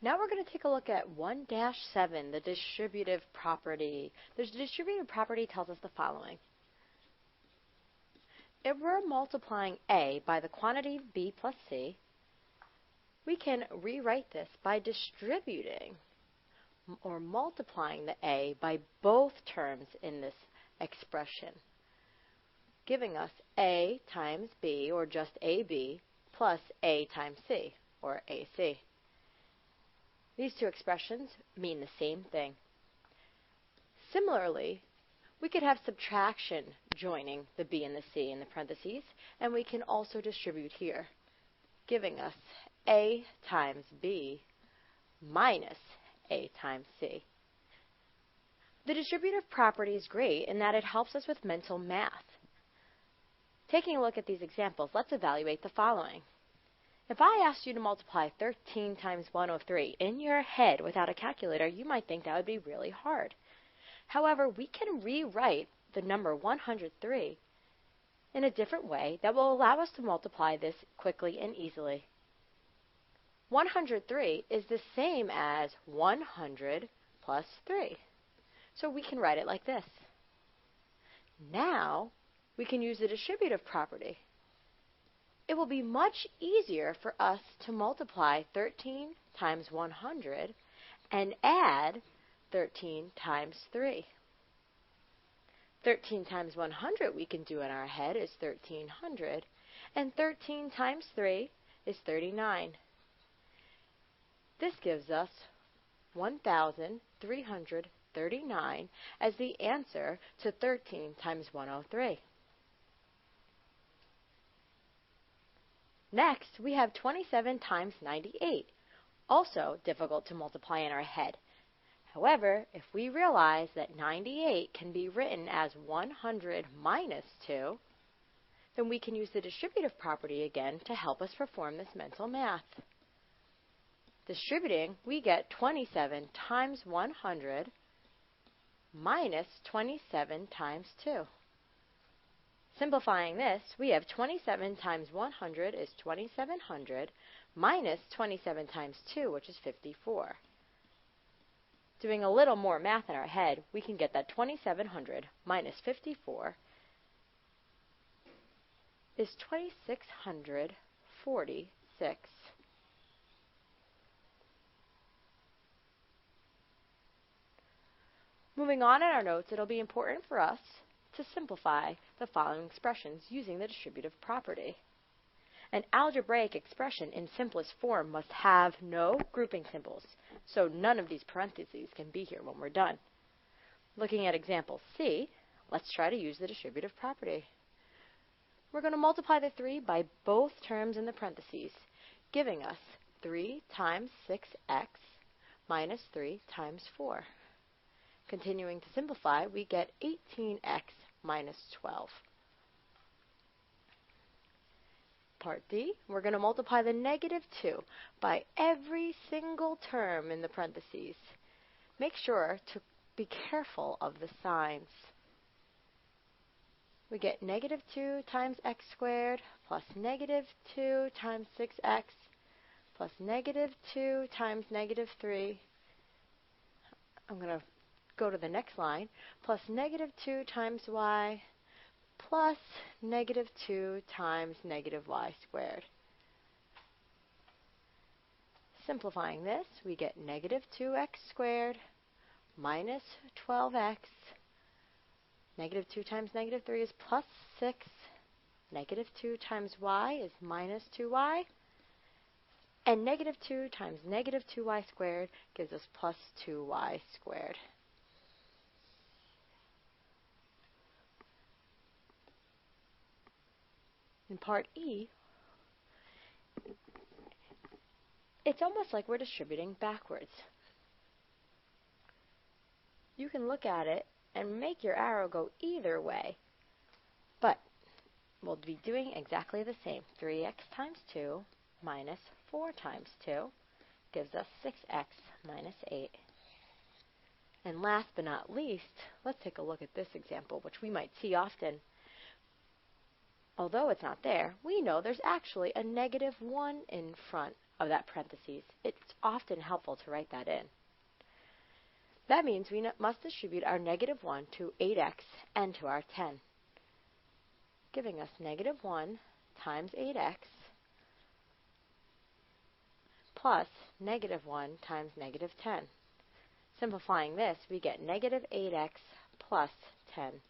Now we're going to take a look at 1-7, the distributive property. The distributive property tells us the following. If we're multiplying A by the quantity B plus C, we can rewrite this by distributing or multiplying the A by both terms in this expression, giving us A times B, or just AB, plus A times C, or AC. These two expressions mean the same thing. Similarly, we could have subtraction joining the B and the C in the parentheses, and we can also distribute here, giving us A times B minus A times C. The distributive property is great in that it helps us with mental math. Taking a look at these examples, let's evaluate the following. If I asked you to multiply 13 times 103 in your head without a calculator, you might think that would be really hard. However, we can rewrite the number 103 in a different way that will allow us to multiply this quickly and easily. 103 is the same as 100 plus 3. So we can write it like this. Now, we can use the distributive property. It will be much easier for us to multiply 13 times 100 and add 13 times 3. 13 times 100 we can do in our head is 1300, and 13 times 3 is 39. This gives us 1,339 as the answer to 13 times 103. Next, we have 27 times 98, also difficult to multiply in our head. However, if we realize that 98 can be written as 100 minus 2, then we can use the distributive property again to help us perform this mental math. Distributing, we get 27 times 100 minus 27 times 2. Simplifying this, we have 27 times 100 is 2700 minus 27 times 2, which is 54. Doing a little more math in our head, we can get that 2700 minus 54 is 2646. Moving on in our notes, it'll be important for us to simplify the following expressions using the distributive property. An algebraic expression in simplest form must have no grouping symbols, so none of these parentheses can be here when we're done. Looking at example C, let's try to use the distributive property. We're going to multiply the 3 by both terms in the parentheses, giving us 3 times 6x minus 3 times 4. Continuing to simplify, we get 18x minus 12. Part D, we're going to multiply the negative 2 by every single term in the parentheses. Make sure to be careful of the signs. We get negative 2 times x squared plus negative 2 times 6x plus negative 2 times negative 3. I'm going to go to the next line, plus negative 2 times y plus negative 2 times negative y squared. Simplifying this, we get negative 2x squared minus 12x. Negative 2 times negative 3 is plus 6. Negative 2 times y is minus 2y. And negative 2 times negative 2y squared gives us plus 2y squared. In part E, it's almost like we're distributing backwards. You can look at it and make your arrow go either way, but we'll be doing exactly the same. 3x times 2 minus 4 times 2 gives us 6x minus 8. And last but not least, let's take a look at this example, which we might see often. Although it's not there, we know there's actually a negative 1 in front of that parentheses. It's often helpful to write that in. That means we must distribute our -1 to 8x and to our 10, giving us -1 times 8x plus -1 times -10. Simplifying this, we get -8x plus 10